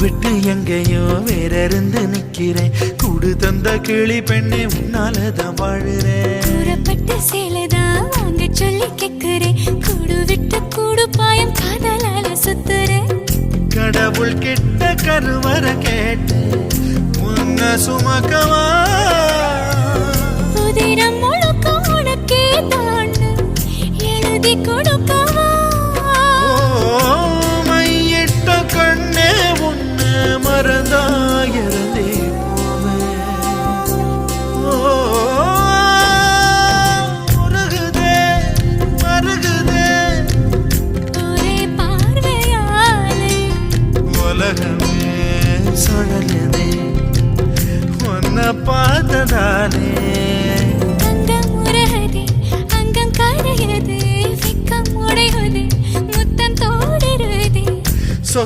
விட்டு எங்கேயோ வேற இருந்து நிக்கிறேன். கூடு தந்த கிளி பெண்ணே உன்னாலதான் வாழுறேன். கூறப்பட்ட சேலைதான் வாங்க சொல்லி கேக்குறேன். கூடு விட்டு கூடு பாயம் காதலால சுத்துறேன். கடவுள் கிட்ட கருவற கேட்டு உன்ன சுமக்கவா. உதிரம் முழுக்க உனக்கே தான் எழுதி கொடுக்கவா. மையிட்ட கண்ணே உன்ன மறந்தாயிருந்தே போவே. மருகுதே ஒரே பார்வையாலே உலகமே சுழலுதே உன்னை பார்த்ததாலே.